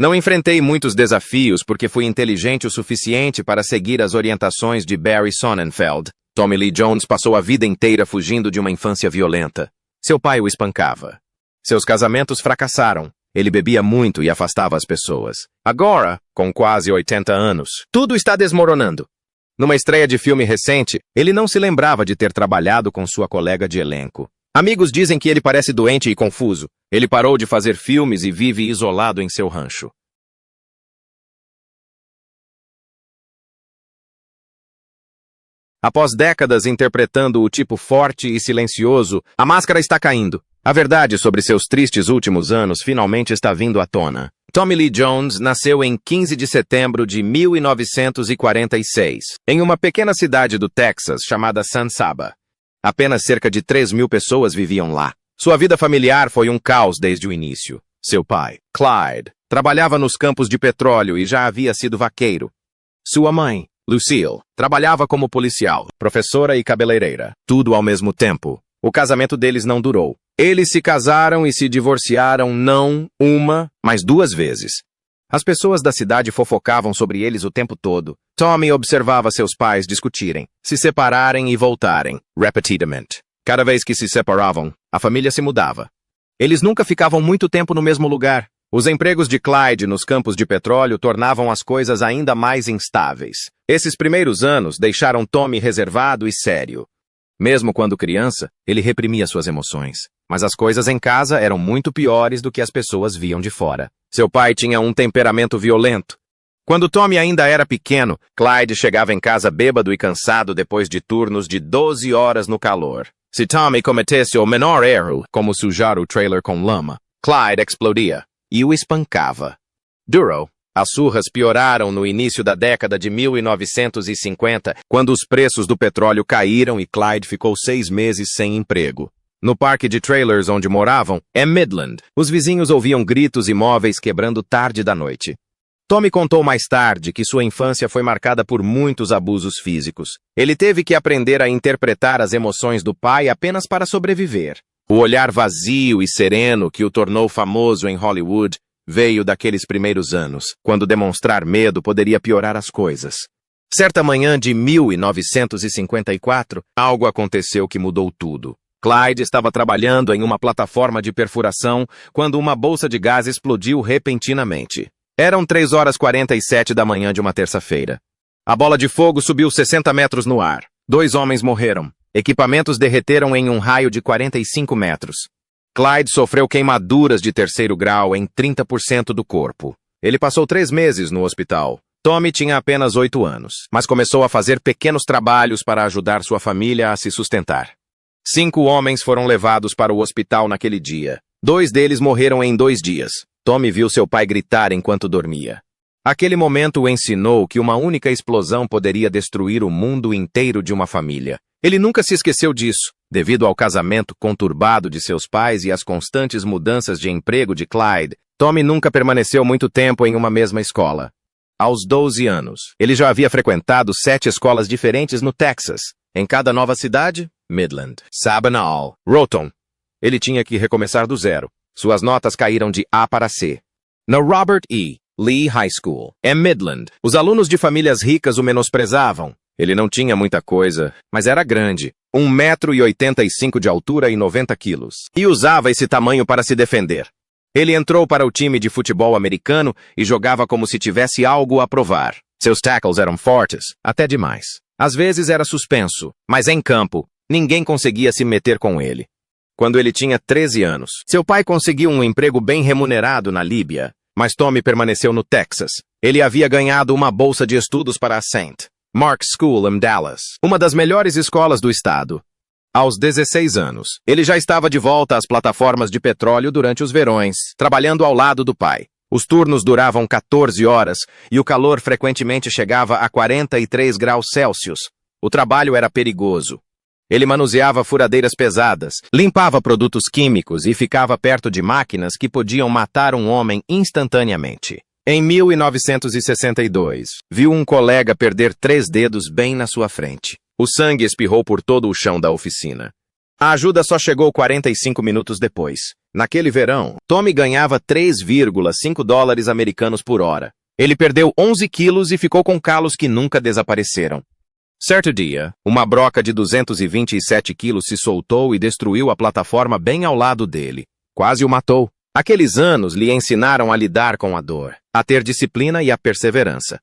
Não enfrentei muitos desafios porque fui inteligente o suficiente para seguir as orientações de Barry Sonnenfeld. Tommy Lee Jones passou a vida inteira fugindo de uma infância violenta. Seu pai o espancava. Seus casamentos fracassaram. Ele bebia muito e afastava as pessoas. Agora, com quase 80 anos, tudo está desmoronando. Numa estreia de filme recente, ele não se lembrava de ter trabalhado com sua colega de elenco. Amigos dizem que ele parece doente e confuso. Ele parou de fazer filmes e vive isolado em seu rancho. Após décadas interpretando o tipo forte e silencioso, a máscara está caindo. A verdade sobre seus tristes últimos anos finalmente está vindo à tona. Tommy Lee Jones nasceu em 15 de setembro de 1946, em uma pequena cidade do Texas chamada San Saba. Apenas cerca de 3.000 pessoas viviam lá. Sua vida familiar foi um caos desde o início. Seu pai, Clyde, trabalhava nos campos de petróleo e já havia sido vaqueiro. Sua mãe, Lucille, trabalhava como policial, professora e cabeleireira, tudo ao mesmo tempo. O casamento deles não durou. Eles se casaram e se divorciaram não uma, mas 2 vezes. As pessoas da cidade fofocavam sobre eles o tempo todo. Tommy observava seus pais discutirem, se separarem e voltarem, repetidamente. Cada vez que se separavam, a família se mudava. Eles nunca ficavam muito tempo no mesmo lugar. Os empregos de Clyde nos campos de petróleo tornavam as coisas ainda mais instáveis. Esses primeiros anos deixaram Tommy reservado e sério. Mesmo quando criança, ele reprimia suas emoções. Mas as coisas em casa eram muito piores do que as pessoas viam de fora. Seu pai tinha um temperamento violento. Quando Tommy ainda era pequeno, Clyde chegava em casa bêbado e cansado depois de turnos de 12 horas no calor. Se Tommy cometesse o menor erro, como sujar o trailer com lama, Clyde explodia e o espancava. Duro. As surras pioraram no início da década de 1950, quando os preços do petróleo caíram e Clyde ficou 6 meses sem emprego. No parque de trailers onde moravam, Midland, os vizinhos ouviam gritos e móveis quebrando tarde da noite. Tommy contou mais tarde que sua infância foi marcada por muitos abusos físicos. Ele teve que aprender a interpretar as emoções do pai apenas para sobreviver. O olhar vazio e sereno que o tornou famoso em Hollywood veio daqueles primeiros anos, quando demonstrar medo poderia piorar as coisas. Certa manhã de 1954, algo aconteceu que mudou tudo. Clyde estava trabalhando em uma plataforma de perfuração quando uma bolsa de gás explodiu repentinamente. Eram 3h47 da manhã de uma terça-feira. A bola de fogo subiu 60 metros no ar. 2 homens morreram. Equipamentos derreteram em um raio de 45 metros. Clyde sofreu queimaduras de 3º grau em 30% do corpo. Ele passou 3 meses no hospital. Tommy tinha apenas 8 anos, mas começou a fazer pequenos trabalhos para ajudar sua família a se sustentar. 5 homens foram levados para o hospital naquele dia. 2 deles morreram em 2 dias. Tommy viu seu pai gritar enquanto dormia. Aquele momento o ensinou que uma única explosão poderia destruir o mundo inteiro de uma família. Ele nunca se esqueceu disso. Devido ao casamento conturbado de seus pais e às constantes mudanças de emprego de Clyde, Tommy nunca permaneceu muito tempo em uma mesma escola. Aos 12 anos, ele já havia frequentado 7 escolas diferentes no Texas. Em cada nova cidade, Midland, Sabinal, Roton. Ele tinha que recomeçar do zero. Suas notas caíram de A para C. Na Robert E. Lee High School, em Midland, os alunos de famílias ricas o menosprezavam. Ele não tinha muita coisa, mas era grande, 1,85 m de altura e 90 quilos, e usava esse tamanho para se defender. Ele entrou para o time de futebol americano e jogava como se tivesse algo a provar. Seus tackles eram fortes, até demais. Às vezes era suspenso, mas em campo, ninguém conseguia se meter com ele. Quando ele tinha 13 anos, seu pai conseguiu um emprego bem remunerado na Líbia, mas Tommy permaneceu no Texas. Ele havia ganhado uma bolsa de estudos para a St. Mark's School em Dallas, uma das melhores escolas do estado. Aos 16 anos, ele já estava de volta às plataformas de petróleo durante os verões, trabalhando ao lado do pai. Os turnos duravam 14 horas e o calor frequentemente chegava a 43 graus Celsius. O trabalho era perigoso. Ele manuseava furadeiras pesadas, limpava produtos químicos e ficava perto de máquinas que podiam matar um homem instantaneamente. Em 1962, viu um colega perder 3 dedos bem na sua frente. O sangue espirrou por todo o chão da oficina. A ajuda só chegou 45 minutos depois. Naquele verão, Tommy ganhava 3,5 dólares americanos por hora. Ele perdeu 11 quilos e ficou com calos que nunca desapareceram. Certo dia, uma broca de 227 quilos se soltou e destruiu a plataforma bem ao lado dele. Quase o matou. Aqueles anos lhe ensinaram a lidar com a dor, a ter disciplina e a perseverança.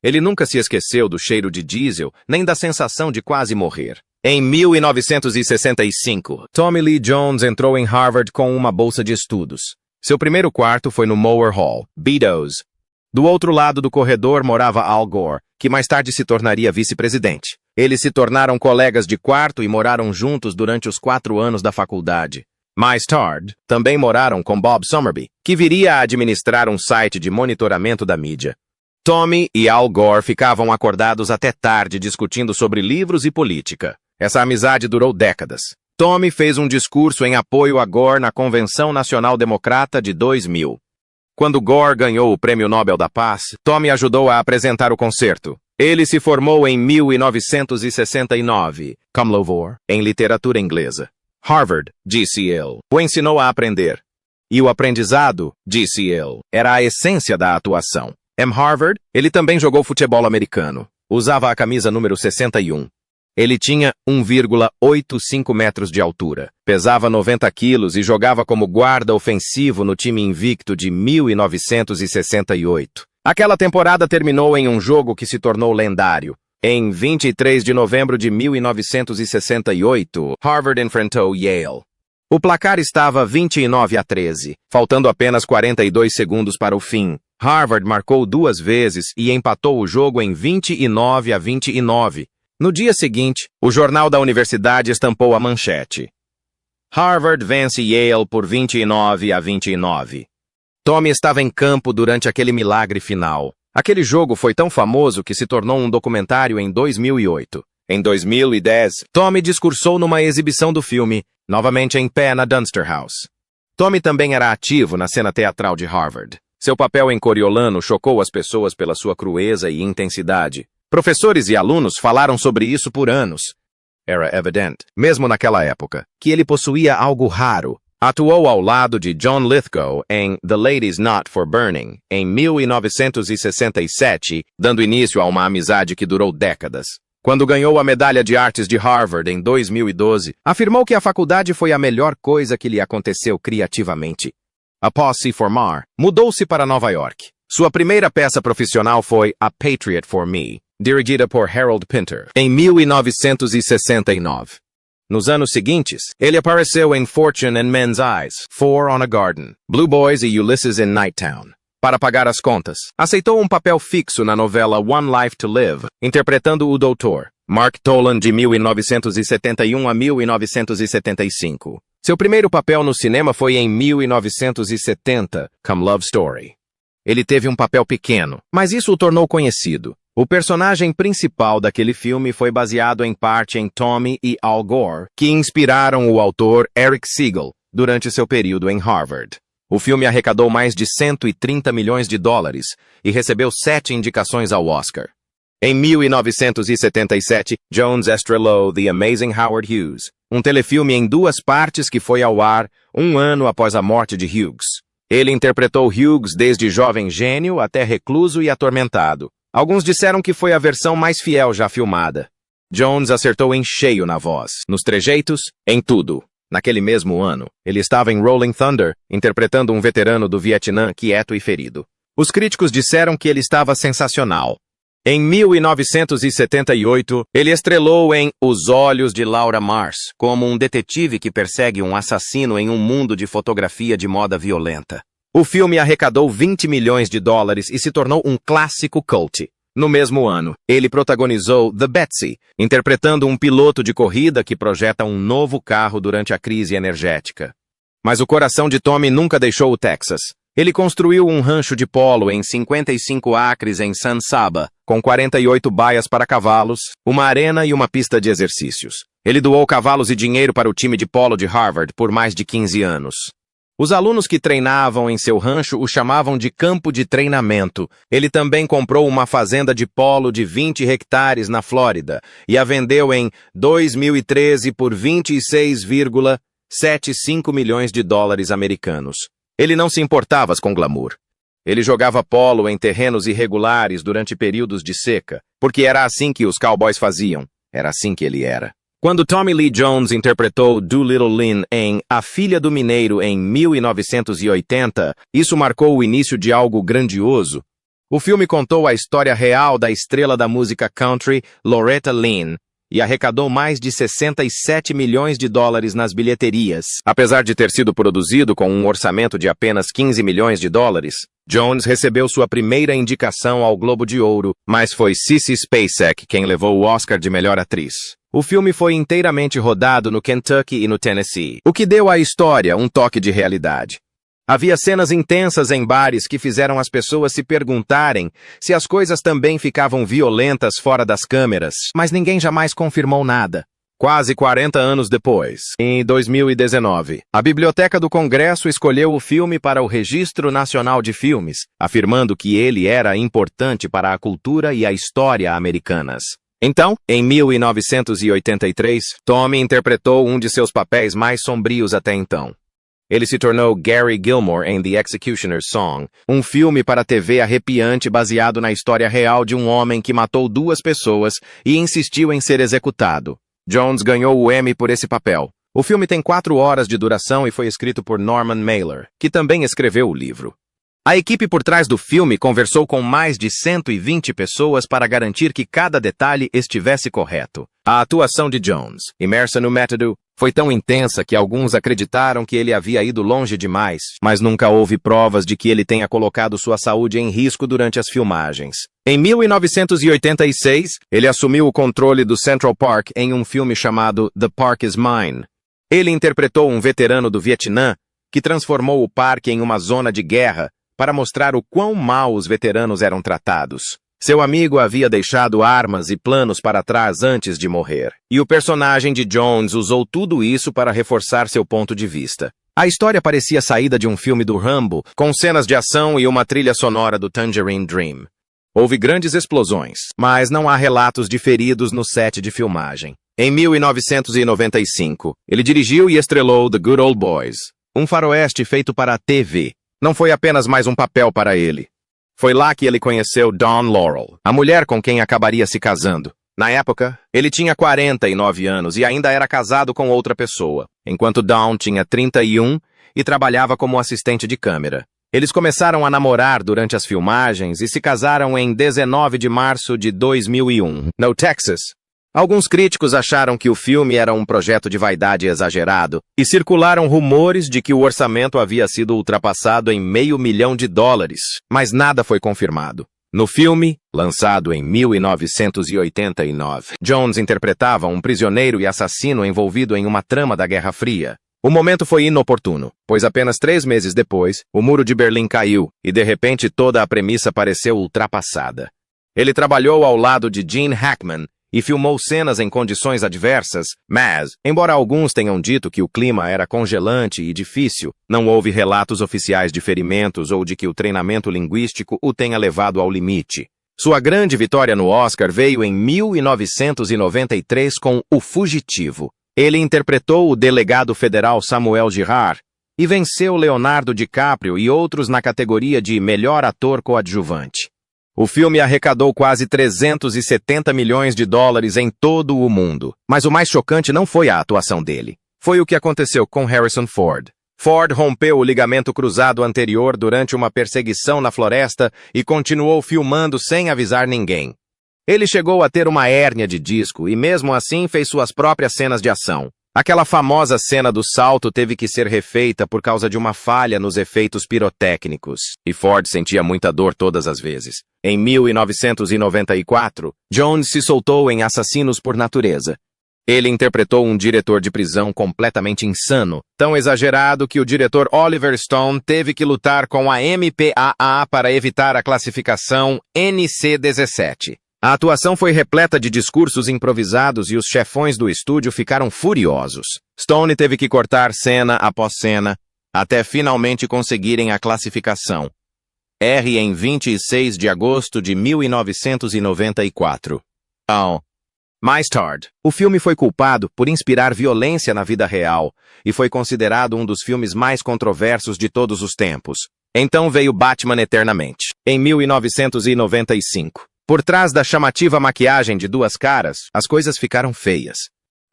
Ele nunca se esqueceu do cheiro de diesel, nem da sensação de quase morrer. Em 1965, Tommy Lee Jones entrou em Harvard com uma bolsa de estudos. Seu primeiro quarto foi no Mower Hall, Beatos. Do outro lado do corredor morava Al Gore, que mais tarde se tornaria vice-presidente. Eles se tornaram colegas de quarto e moraram juntos durante os 4 anos da faculdade. Mais tarde, também moraram com Bob Somerby, que viria a administrar um site de monitoramento da mídia. Tommy e Al Gore ficavam acordados até tarde discutindo sobre livros e política. Essa amizade durou décadas. Tommy fez um discurso em apoio a Gore na Convenção Nacional Democrata de 2000. Quando Gore ganhou o Prêmio Nobel da Paz, Tommy ajudou a apresentar o concerto. Ele se formou em 1969, cum laude, em literatura inglesa. Harvard, disse ele, o ensinou a aprender. E o aprendizado, disse ele, era a essência da atuação. Em Harvard, ele também jogou futebol americano. Usava a camisa número 61. Ele tinha 1,85 metros de altura, pesava 90 quilos e jogava como guarda ofensivo no time invicto de 1968. Aquela temporada terminou em um jogo que se tornou lendário. Em 23 de novembro de 1968, Harvard enfrentou Yale. O placar estava 29-13, faltando apenas 42 segundos para o fim. Harvard marcou 2 vezes e empatou o jogo em 29-29. No dia seguinte, o jornal da universidade estampou a manchete: Harvard vence Yale por 29-29. Tommy estava em campo durante aquele milagre final. Aquele jogo foi tão famoso que se tornou um documentário em 2008. Em 2010, Tommy discursou numa exibição do filme, novamente em pé na Dunster House. Tommy também era ativo na cena teatral de Harvard. Seu papel em Coriolano chocou as pessoas pela sua crueza e intensidade. Professores e alunos falaram sobre isso por anos. Era evidente, mesmo naquela época, que ele possuía algo raro. Atuou ao lado de John Lithgow em The Ladies Not for Burning, em 1967, dando início a uma amizade que durou décadas. Quando ganhou a Medalha de Artes de Harvard em 2012, afirmou que a faculdade foi a melhor coisa que lhe aconteceu criativamente. Após se formar, mudou-se para Nova York. Sua primeira peça profissional foi A Patriot for Me, dirigida por Harold Pinter, em 1969. Nos anos seguintes, ele apareceu em Fortune and Men's Eyes, Four on a Garden, Blue Boys e Ulysses in Nighttown. Para pagar as contas, aceitou um papel fixo na novela One Life to Live, interpretando o Dr. Mark Tolan de 1971 a 1975. Seu primeiro papel no cinema foi em 1970, Come Love Story. Ele teve um papel pequeno, mas isso o tornou conhecido. O personagem principal daquele filme foi baseado em parte em Tommy e Al Gore, que inspiraram o autor Eric Siegel durante seu período em Harvard. O filme arrecadou mais de 130 milhões de dólares e recebeu 7 indicações ao Oscar. Em 1977, Jones estrelou The Amazing Howard Hughes, um telefilme em 2 partes que foi ao ar 1 ano após a morte de Hughes. Ele interpretou Hughes desde jovem gênio até recluso e atormentado. Alguns disseram que foi a versão mais fiel já filmada. Jones acertou em cheio na voz, nos trejeitos, em tudo. Naquele mesmo ano, ele estava em Rolling Thunder, interpretando um veterano do Vietnã quieto e ferido. Os críticos disseram que ele estava sensacional. Em 1978, ele estrelou em Os Olhos de Laura Mars, como um detetive que persegue um assassino em um mundo de fotografia de moda violenta. O filme arrecadou 20 milhões de dólares e se tornou um clássico cult. No mesmo ano, ele protagonizou The Betsy, interpretando um piloto de corrida que projeta um novo carro durante a crise energética. Mas o coração de Tommy nunca deixou o Texas. Ele construiu um rancho de polo em 55 acres em San Saba, com 48 baias para cavalos, uma arena e uma pista de exercícios. Ele doou cavalos e dinheiro para o time de polo de Harvard por mais de 15 anos. Os alunos que treinavam em seu rancho o chamavam de campo de treinamento. Ele também comprou uma fazenda de polo de 20 hectares na Flórida e a vendeu em 2013 por 26,5 5 milhões de dólares americanos. Ele não se importava com glamour. Ele jogava polo em terrenos irregulares durante períodos de seca, porque era assim que os cowboys faziam. Era assim que ele era. Quando Tommy Lee Jones interpretou Doolittle Lynn em A Filha do Mineiro em 1980, isso marcou o início de algo grandioso. O filme contou a história real da estrela da música country, Loretta Lynn, e arrecadou mais de 67 milhões de dólares nas bilheterias. Apesar de ter sido produzido com um orçamento de apenas 15 milhões de dólares, Jones recebeu sua primeira indicação ao Globo de Ouro, mas foi Sissy Spacek quem levou o Oscar de melhor atriz. O filme foi inteiramente rodado no Kentucky e no Tennessee, o que deu à história um toque de realidade. Havia cenas intensas em bares que fizeram as pessoas se perguntarem se as coisas também ficavam violentas fora das câmeras, mas ninguém jamais confirmou nada. Quase 40 anos depois, em 2019, a Biblioteca do Congresso escolheu o filme para o Registro Nacional de Filmes, afirmando que ele era importante para a cultura e a história americanas. Então, em 1983, Tommy interpretou um de seus papéis mais sombrios até então. Ele se tornou Gary Gilmore em The Executioner's Song, um filme para TV arrepiante baseado na história real de um homem que matou 2 pessoas e insistiu em ser executado. Jones ganhou o Emmy por esse papel. O filme tem 4 horas de duração e foi escrito por Norman Mailer, que também escreveu o livro. A equipe por trás do filme conversou com mais de 120 pessoas para garantir que cada detalhe estivesse correto. A atuação de Jones, imersa no método, foi tão intensa que alguns acreditaram que ele havia ido longe demais, mas nunca houve provas de que ele tenha colocado sua saúde em risco durante as filmagens. Em 1986, ele assumiu o controle do Central Park em um filme chamado The Park is Mine. Ele interpretou um veterano do Vietnã que transformou o parque em uma zona de guerra para mostrar o quão mal os veteranos eram tratados. Seu amigo havia deixado armas e planos para trás antes de morrer, e o personagem de Jones usou tudo isso para reforçar seu ponto de vista. A história parecia saída de um filme do Rambo, com cenas de ação e uma trilha sonora do Tangerine Dream. Houve grandes explosões, mas não há relatos de feridos no set de filmagem. Em 1995, ele dirigiu e estrelou The Good Old Boys, um faroeste feito para a TV. Não foi apenas mais um papel para ele. Foi lá que ele conheceu Dawn Laurel, a mulher com quem acabaria se casando. Na época, ele tinha 49 anos e ainda era casado com outra pessoa, enquanto Dawn tinha 31 e trabalhava como assistente de câmera. Eles começaram a namorar durante as filmagens e se casaram em 19 de março de 2001, no Texas. Alguns críticos acharam que o filme era um projeto de vaidade exagerado e circularam rumores de que o orçamento havia sido ultrapassado em $500 mil, mas nada foi confirmado. No filme, lançado em 1989, Jones interpretava um prisioneiro e assassino envolvido em uma trama da Guerra Fria. O momento foi inoportuno, pois apenas 3 meses depois, o Muro de Berlim caiu e de repente toda a premissa pareceu ultrapassada. Ele trabalhou ao lado de Gene Hackman e filmou cenas em condições adversas, mas, embora alguns tenham dito que o clima era congelante e difícil, não houve relatos oficiais de ferimentos ou de que o treinamento linguístico o tenha levado ao limite. Sua grande vitória no Oscar veio em 1993 com O Fugitivo. Ele interpretou o delegado federal Samuel Girard e venceu Leonardo DiCaprio e outros na categoria de melhor ator coadjuvante. O filme arrecadou quase 370 milhões de dólares em todo o mundo. Mas o mais chocante não foi a atuação dele. Foi o que aconteceu com Harrison Ford. Ford rompeu o ligamento cruzado anterior durante uma perseguição na floresta e continuou filmando sem avisar ninguém. Ele chegou a ter uma hérnia de disco e mesmo assim fez suas próprias cenas de ação. Aquela famosa cena do salto teve que ser refeita por causa de uma falha nos efeitos pirotécnicos, e Ford sentia muita dor todas as vezes. Em 1994, Jones se soltou em Assassinos por Natureza. Ele interpretou um diretor de prisão completamente insano, tão exagerado que o diretor Oliver Stone teve que lutar com a MPAA para evitar a classificação NC-17. A atuação foi repleta de discursos improvisados e os chefões do estúdio ficaram furiosos. Stone teve que cortar cena após cena, até finalmente conseguirem a classificação R em 26 de agosto de 1994. Mais tarde, o filme foi culpado por inspirar violência na vida real e foi considerado um dos filmes mais controversos de todos os tempos. Então veio Batman Eternamente, em 1995. Por trás da chamativa maquiagem de duas caras, as coisas ficaram feias.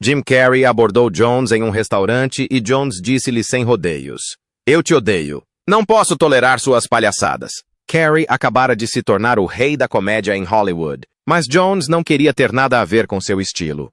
Jim Carrey abordou Jones em um restaurante e Jones disse-lhe sem rodeios: "Eu te odeio. Não posso tolerar suas palhaçadas." Carrey acabara de se tornar o rei da comédia em Hollywood, mas Jones não queria ter nada a ver com seu estilo.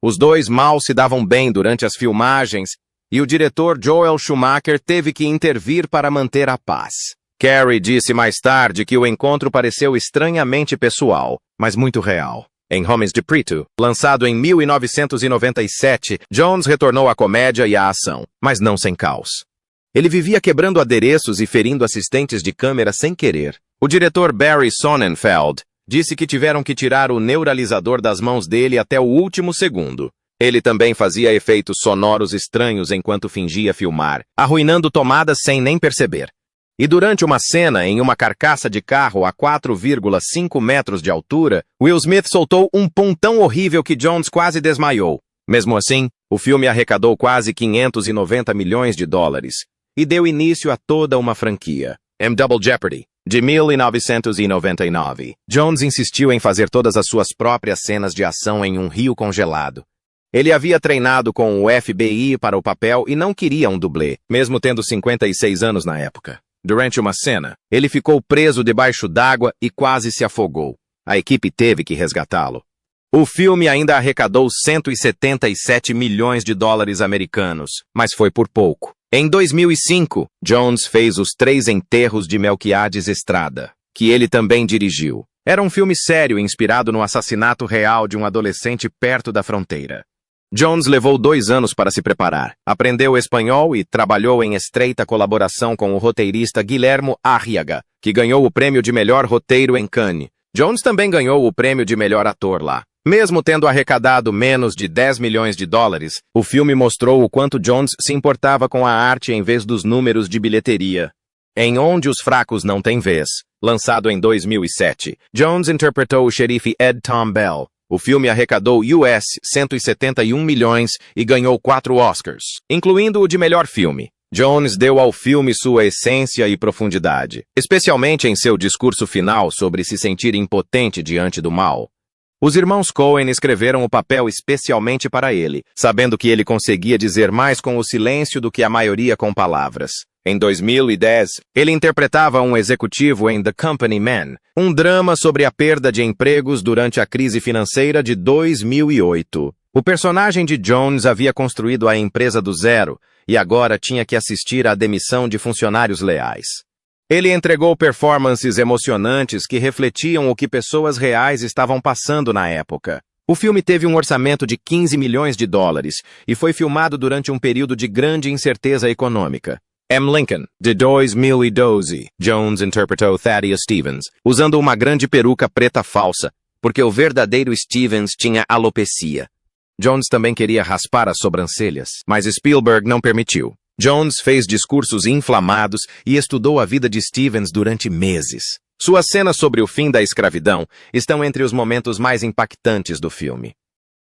Os dois mal se davam bem durante as filmagens e o diretor Joel Schumacher teve que intervir para manter a paz. Carrey disse mais tarde que o encontro pareceu estranhamente pessoal, mas muito real. Em Homens de Preto, lançado em 1997, Jones retornou à comédia e à ação, mas não sem caos. Ele vivia quebrando adereços e ferindo assistentes de câmera sem querer. O diretor Barry Sonnenfeld disse que tiveram que tirar o neuralizador das mãos dele até o último segundo. Ele também fazia efeitos sonoros estranhos enquanto fingia filmar, arruinando tomadas sem nem perceber. E durante uma cena em uma carcaça de carro a 4,5 metros de altura, Will Smith soltou um pum tão horrível que Jones quase desmaiou. Mesmo assim, o filme arrecadou quase 590 milhões de dólares e deu início a toda uma franquia. Em Double Jeopardy, de 1999, Jones insistiu em fazer todas as suas próprias cenas de ação em um rio congelado. Ele havia treinado com o FBI para o papel e não queria um dublê, mesmo tendo 56 anos na época. Durante uma cena, ele ficou preso debaixo d'água e quase se afogou. A equipe teve que resgatá-lo. O filme ainda arrecadou 177 milhões de dólares americanos, mas foi por pouco. Em 2005, Jones fez Os Três Enterros de Melquiades Estrada, que ele também dirigiu. Era um filme sério inspirado no assassinato real de um adolescente perto da fronteira. Jones levou 2 anos para se preparar, aprendeu espanhol e trabalhou em estreita colaboração com o roteirista Guillermo Arriaga, que ganhou o prêmio de melhor roteiro em Cannes. Jones também ganhou o prêmio de melhor ator lá. Mesmo tendo arrecadado menos de 10 milhões de dólares, o filme mostrou o quanto Jones se importava com a arte em vez dos números de bilheteria. Em Onde os Fracos Não Têm Vez, lançado em 2007, Jones interpretou o xerife Ed Tom Bell. O filme arrecadou US 171 milhões e ganhou 4 Oscars, incluindo o de melhor filme. Jones deu ao filme sua essência e profundidade, especialmente em seu discurso final sobre se sentir impotente diante do mal. Os irmãos Coen escreveram o papel especialmente para ele, sabendo que ele conseguia dizer mais com o silêncio do que a maioria com palavras. Em 2010, ele interpretava um executivo em The Company Man, um drama sobre a perda de empregos durante a crise financeira de 2008. O personagem de Jones havia construído a empresa do zero e agora tinha que assistir à demissão de funcionários leais. Ele entregou performances emocionantes que refletiam o que pessoas reais estavam passando na época. O filme teve um orçamento de 15 milhões de dólares e foi filmado durante um período de grande incerteza econômica. M. Lincoln, de 2012, Jones interpretou Thaddeus Stevens, usando uma grande peruca preta falsa, porque o verdadeiro Stevens tinha alopecia. Jones também queria raspar as sobrancelhas, mas Spielberg não permitiu. Jones fez discursos inflamados e estudou a vida de Stevens durante meses. Suas cenas sobre o fim da escravidão estão entre os momentos mais impactantes do filme.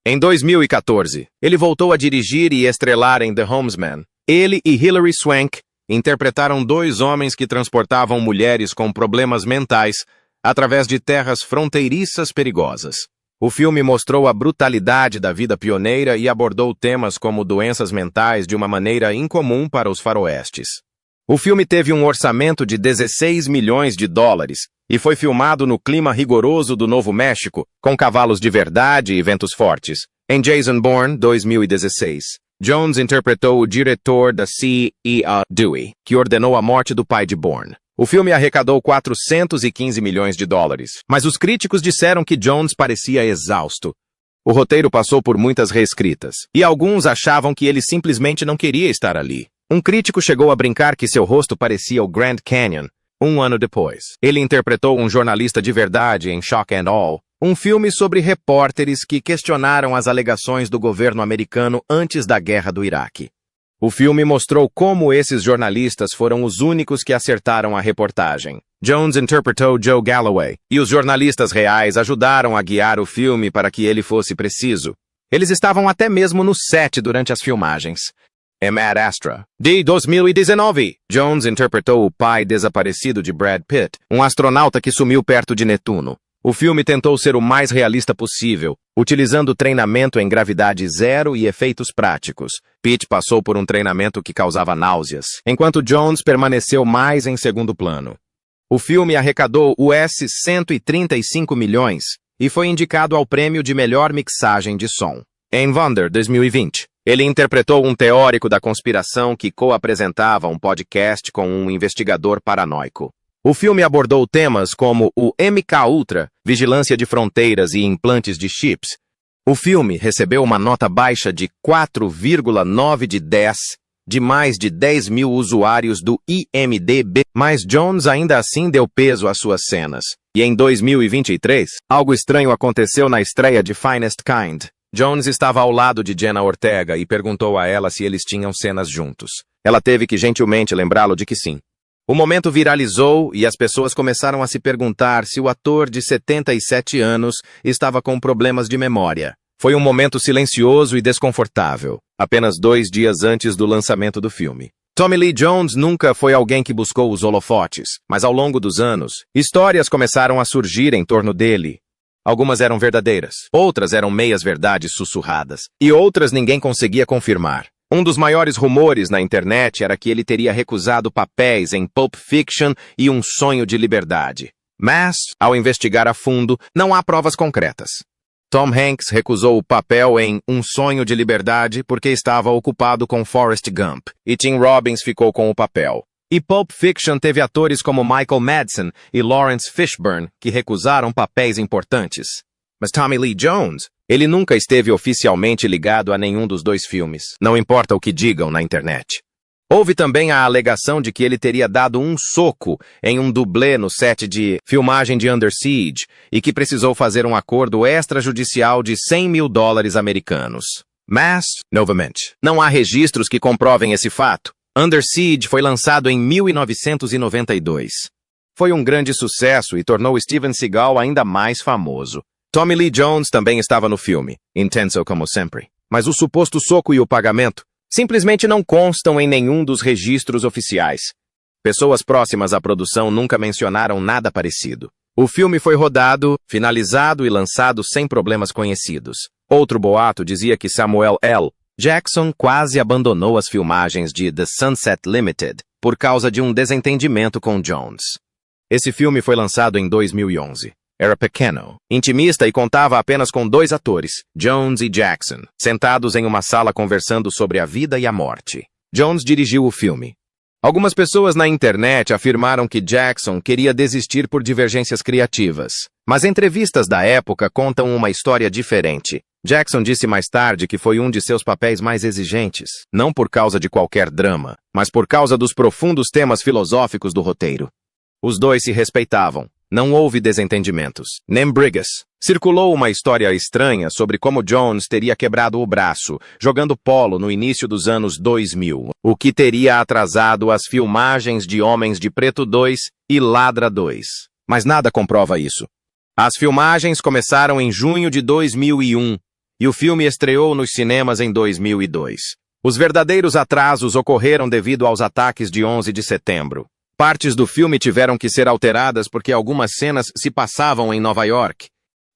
Em 2014, ele voltou a dirigir e estrelar em The Homesman. Ele e Hilary Swank interpretaram 2 homens que transportavam mulheres com problemas mentais através de terras fronteiriças perigosas. O filme mostrou a brutalidade da vida pioneira e abordou temas como doenças mentais de uma maneira incomum para os faroestes. O filme teve um orçamento de 16 milhões de dólares e foi filmado no clima rigoroso do Novo México, com cavalos de verdade e ventos fortes. Em Jason Bourne, 2016, Jones interpretou o diretor da CIA, Dewey, que ordenou a morte do pai de Bourne. O filme arrecadou 415 milhões de dólares, mas os críticos disseram que Jones parecia exausto. O roteiro passou por muitas reescritas, e alguns achavam que ele simplesmente não queria estar ali. Um crítico chegou a brincar que seu rosto parecia o Grand Canyon, 1 ano depois. Ele interpretou um jornalista de verdade em Shock and Awe, um filme sobre repórteres que questionaram as alegações do governo americano antes da Guerra do Iraque. O filme mostrou como esses jornalistas foram os únicos que acertaram a reportagem. Jones interpretou Joe Galloway, e os jornalistas reais ajudaram a guiar o filme para que ele fosse preciso. Eles estavam até mesmo no set durante as filmagens. Em Ad Astra, de 2019, Jones interpretou o pai desaparecido de Brad Pitt, um astronauta que sumiu perto de Netuno. O filme tentou ser o mais realista possível, utilizando treinamento em gravidade zero e efeitos práticos. Pitt passou por um treinamento que causava náuseas, enquanto Jones permaneceu mais em segundo plano. O filme arrecadou US 135 milhões e foi indicado ao prêmio de melhor mixagem de som. Em Wonder 2020, ele interpretou um teórico da conspiração que co-apresentava um podcast com um investigador paranoico. O filme abordou temas como o MKUltra, vigilância de fronteiras e implantes de chips. O filme recebeu uma nota baixa de 4,9 de 10, de mais de 10 mil usuários do IMDb, mas Jones ainda assim deu peso às suas cenas. E em 2023, algo estranho aconteceu na estreia de Finest Kind. Jones estava ao lado de Jenna Ortega e perguntou a ela se eles tinham cenas juntos. Ela teve que gentilmente lembrá-lo de que sim. O momento viralizou e as pessoas começaram a se perguntar se o ator de 77 anos estava com problemas de memória. Foi um momento silencioso e desconfortável, apenas 2 dias antes do lançamento do filme. Tommy Lee Jones nunca foi alguém que buscou os holofotes, mas ao longo dos anos, histórias começaram a surgir em torno dele. Algumas eram verdadeiras, outras eram meias-verdades sussurradas, e outras ninguém conseguia confirmar. Um dos maiores rumores na internet era que ele teria recusado papéis em Pulp Fiction e Um Sonho de Liberdade. Mas, ao investigar a fundo, não há provas concretas. Tom Hanks recusou o papel em Um Sonho de Liberdade porque estava ocupado com Forrest Gump, e Tim Robbins ficou com o papel. E Pulp Fiction teve atores como Michael Madsen e Lawrence Fishburne que recusaram papéis importantes. Mas Tommy Lee Jones, ele nunca esteve oficialmente ligado a nenhum dos 2 filmes, não importa o que digam na internet. Houve também a alegação de que ele teria dado um soco em um dublê no set de filmagem de Under Siege e que precisou fazer um acordo extrajudicial de $100 mil americanos. Mas, novamente, não há registros que comprovem esse fato. Under Siege foi lançado em 1992. Foi um grande sucesso e tornou Steven Seagal ainda mais famoso. Tommy Lee Jones também estava no filme, intenso como sempre. Mas o suposto soco e o pagamento simplesmente não constam em nenhum dos registros oficiais. Pessoas próximas à produção nunca mencionaram nada parecido. O filme foi rodado, finalizado e lançado sem problemas conhecidos. Outro boato dizia que Samuel L. Jackson quase abandonou as filmagens de The Sunset Limited por causa de um desentendimento com Jones. Esse filme foi lançado em 2011. Era pequeno, intimista e contava apenas com 2 atores, Jones e Jackson, sentados em uma sala conversando sobre a vida e a morte. Jones dirigiu o filme. Algumas pessoas na internet afirmaram que Jackson queria desistir por divergências criativas, mas entrevistas da época contam uma história diferente. Jackson disse mais tarde que foi um de seus papéis mais exigentes, não por causa de qualquer drama, mas por causa dos profundos temas filosóficos do roteiro. Os 2 se respeitavam. Não houve desentendimentos, nem brigas. Circulou uma história estranha sobre como Jones teria quebrado o braço, jogando polo no início dos anos 2000, o que teria atrasado as filmagens de Homens de Preto 2 e Ladra 2. Mas nada comprova isso. As filmagens começaram em junho de 2001 e o filme estreou nos cinemas em 2002. Os verdadeiros atrasos ocorreram devido aos ataques de 11 de setembro. Partes do filme tiveram que ser alteradas porque algumas cenas se passavam em Nova York.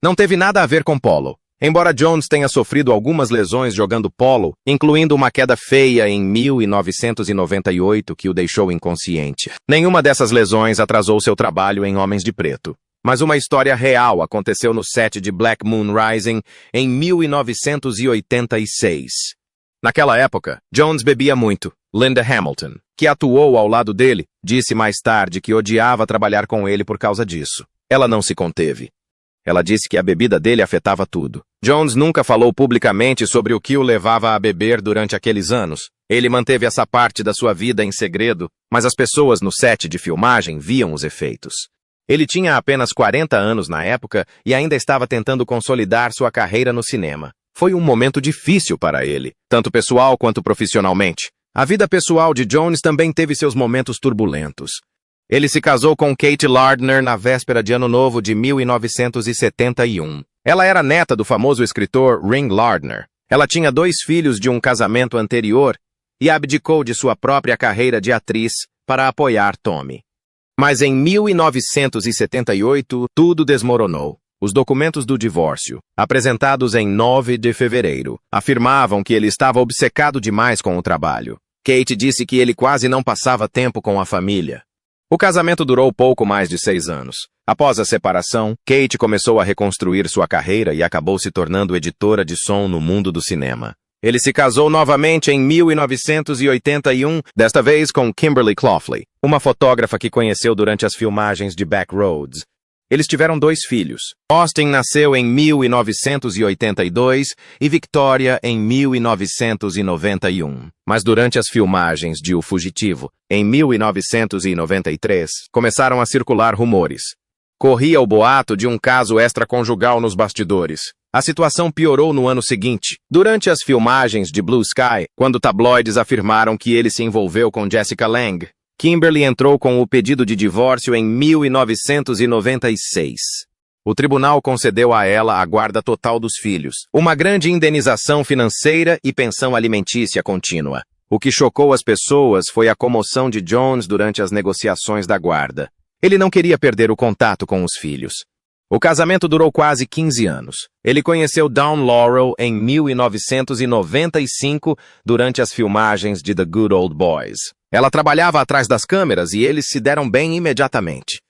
Não teve nada a ver com polo. Embora Jones tenha sofrido algumas lesões jogando polo, incluindo uma queda feia em 1998 que o deixou inconsciente, nenhuma dessas lesões atrasou seu trabalho em Homens de Preto. Mas uma história real aconteceu no set de Black Moon Rising em 1986. Naquela época, Jones bebia muito. Linda Hamilton, que atuou ao lado dele, disse mais tarde que odiava trabalhar com ele por causa disso. Ela não se conteve. Ela disse que a bebida dele afetava tudo. Jones nunca falou publicamente sobre o que o levava a beber durante aqueles anos. Ele manteve essa parte da sua vida em segredo, mas as pessoas no set de filmagem viam os efeitos. Ele tinha apenas 40 anos na época e ainda estava tentando consolidar sua carreira no cinema. Foi um momento difícil para ele, tanto pessoal quanto profissionalmente. A vida pessoal de Jones também teve seus momentos turbulentos. Ele se casou com Kate Lardner na véspera de Ano Novo de 1971. Ela era neta do famoso escritor Ring Lardner. Ela tinha 2 filhos de um casamento anterior e abdicou de sua própria carreira de atriz para apoiar Tommy. Mas em 1978, tudo desmoronou. Os documentos do divórcio, apresentados em 9 de fevereiro, afirmavam que ele estava obcecado demais com o trabalho. Kate disse que ele quase não passava tempo com a família. O casamento durou pouco mais de 6 anos. Após a separação, Kate começou a reconstruir sua carreira e acabou se tornando editora de som no mundo do cinema. Ele se casou novamente em 1981, desta vez com Kimberly Clofley, uma fotógrafa que conheceu durante as filmagens de Backroads. Eles tiveram 2 filhos. Austin nasceu em 1982 e Victoria em 1991. Mas durante as filmagens de O Fugitivo, em 1993, começaram a circular rumores. Corria o boato de um caso extraconjugal nos bastidores. A situação piorou no ano seguinte, durante as filmagens de Blue Sky, quando tabloides afirmaram que ele se envolveu com Jessica Lange. Kimberly entrou com o pedido de divórcio em 1996. O tribunal concedeu a ela a guarda total dos filhos, uma grande indenização financeira e pensão alimentícia contínua. O que chocou as pessoas foi a comoção de Jones durante as negociações da guarda. Ele não queria perder o contato com os filhos. O casamento durou quase 15 anos. Ele conheceu Dawn Laurel em 1995 durante as filmagens de The Good Old Boys. Ela trabalhava atrás das câmeras e eles se deram bem imediatamente.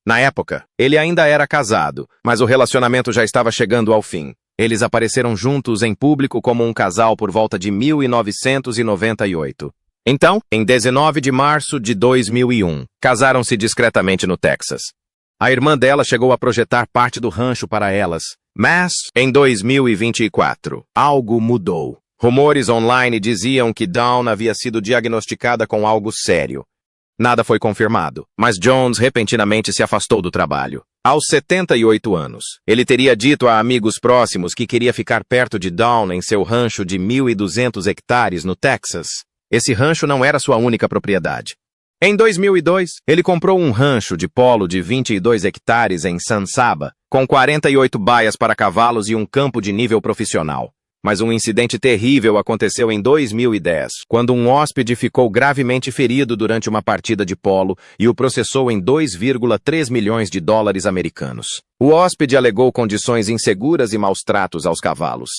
Na época, ele ainda era casado, mas o relacionamento já estava chegando ao fim. Eles apareceram juntos em público como um casal por volta de 1998. Então, em 19 de março de 2001, casaram-se discretamente no Texas. A irmã dela chegou a projetar parte do rancho para elas, mas, em 2024, algo mudou. Rumores online diziam que Dawn havia sido diagnosticada com algo sério. Nada foi confirmado, mas Jones repentinamente se afastou do trabalho. Aos 78 anos, ele teria dito a amigos próximos que queria ficar perto de Dawn em seu rancho de 1.200 hectares no Texas. Esse rancho não era sua única propriedade. Em 2002, ele comprou um rancho de polo de 22 hectares em San Saba, com 48 baias para cavalos e um campo de nível profissional. Mas um incidente terrível aconteceu em 2010, quando um hóspede ficou gravemente ferido durante uma partida de polo e o processou em 2,3 milhões de dólares americanos. O hóspede alegou condições inseguras e maus tratos aos cavalos.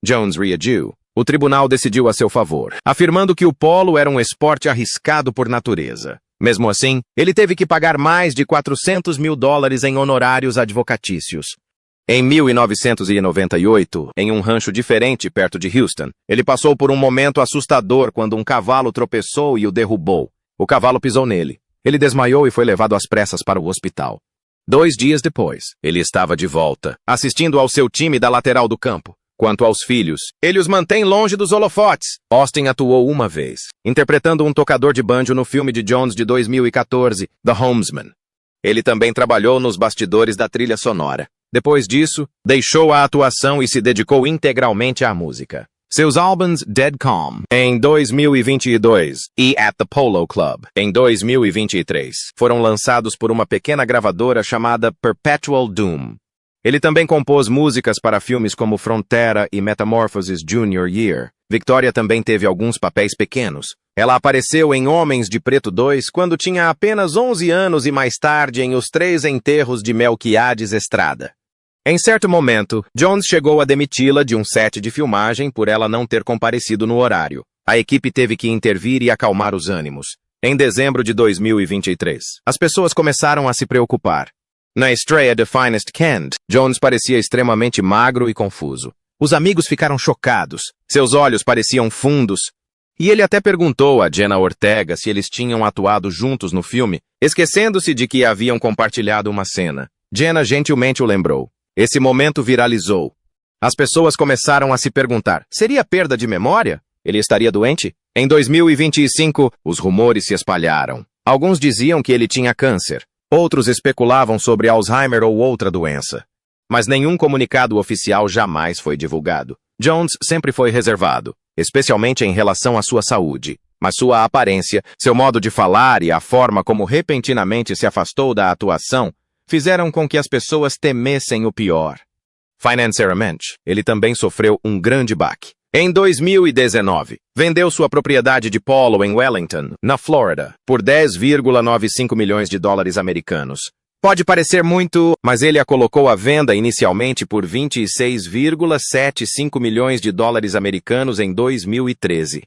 Jones reagiu. O tribunal decidiu a seu favor, afirmando que o polo era um esporte arriscado por natureza. Mesmo assim, ele teve que pagar mais de 400 mil dólares em honorários advocatícios. Em 1998, em um rancho diferente perto de Houston, ele passou por um momento assustador quando um cavalo tropeçou e o derrubou. O cavalo pisou nele. Ele desmaiou e foi levado às pressas para o hospital. 2 dias depois, ele estava de volta, assistindo ao seu time da lateral do campo. Quanto aos filhos, ele os mantém longe dos holofotes. Austin atuou uma vez, interpretando um tocador de banjo no filme de Jones de 2014, The Homesman. Ele também trabalhou nos bastidores da trilha sonora. Depois disso, deixou a atuação e se dedicou integralmente à música. Seus álbuns Dead Calm, em 2022, e At the Polo Club, em 2023, foram lançados por uma pequena gravadora chamada Perpetual Doom. Ele também compôs músicas para filmes como Frontera e Metamorphosis Junior Year. Victoria também teve alguns papéis pequenos. Ela apareceu em Homens de Preto 2 quando tinha apenas 11 anos e mais tarde em Os 3 Enterros de Melquiades Estrada. Em certo momento, Jones chegou a demiti-la de um set de filmagem por ela não ter comparecido no horário. A equipe teve que intervir e acalmar os ânimos. Em dezembro de 2023, as pessoas começaram a se preocupar. Na estreia de Finest Kent, Jones parecia extremamente magro e confuso. Os amigos ficaram chocados. Seus olhos pareciam fundos. E ele até perguntou a Jenna Ortega se eles tinham atuado juntos no filme, esquecendo-se de que haviam compartilhado uma cena. Jenna gentilmente o lembrou. Esse momento viralizou. As pessoas começaram a se perguntar, seria perda de memória? Ele estaria doente? Em 2025, os rumores se espalharam. Alguns diziam que ele tinha câncer. Outros especulavam sobre Alzheimer ou outra doença. Mas nenhum comunicado oficial jamais foi divulgado. Jones sempre foi reservado, especialmente em relação à sua saúde. Mas sua aparência, seu modo de falar e a forma como repentinamente se afastou da atuação fizeram com que as pessoas temessem o pior. Financeiramente, ele também sofreu um grande baque. Em 2019, vendeu sua propriedade de polo em Wellington, na Flórida, por 10,95 milhões de dólares americanos. Pode parecer muito, mas ele a colocou à venda inicialmente por 26,75 milhões de dólares americanos em 2013.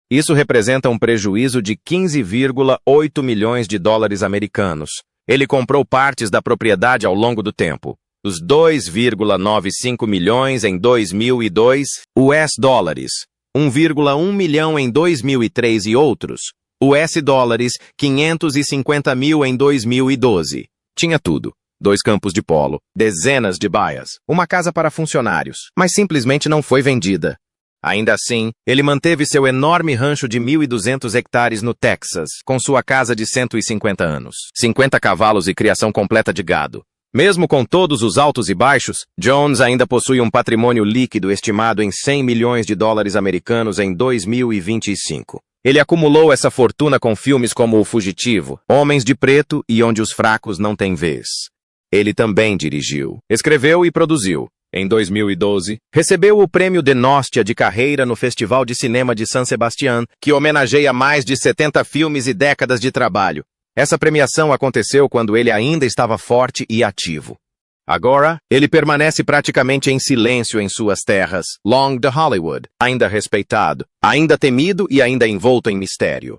Isso representa um prejuízo de 15,8 milhões de dólares americanos. Ele comprou partes da propriedade ao longo do tempo. Os 2,95 milhões em 2002 US dólares, 1,1 milhão em 2003 e outros, US dólares 550 mil em 2012. Tinha tudo. 2 campos de polo, dezenas de baias, uma casa para funcionários, mas simplesmente não foi vendida. Ainda assim, ele manteve seu enorme rancho de 1.200 hectares no Texas, com sua casa de 150 anos, 50 cavalos e criação completa de gado. Mesmo com todos os altos e baixos, Jones ainda possui um patrimônio líquido estimado em 100 milhões de dólares americanos em 2025. Ele acumulou essa fortuna com filmes como O Fugitivo, Homens de Preto e Onde os Fracos Não Têm Vez. Ele também dirigiu, escreveu e produziu. Em 2012, recebeu o prêmio de Nostia de carreira no Festival de Cinema de San Sebastián, que homenageia mais de 70 filmes e décadas de trabalho. Essa premiação aconteceu quando ele ainda estava forte e ativo. Agora, ele permanece praticamente em silêncio em suas terras, Long de Hollywood, ainda respeitado, ainda temido e ainda envolto em mistério.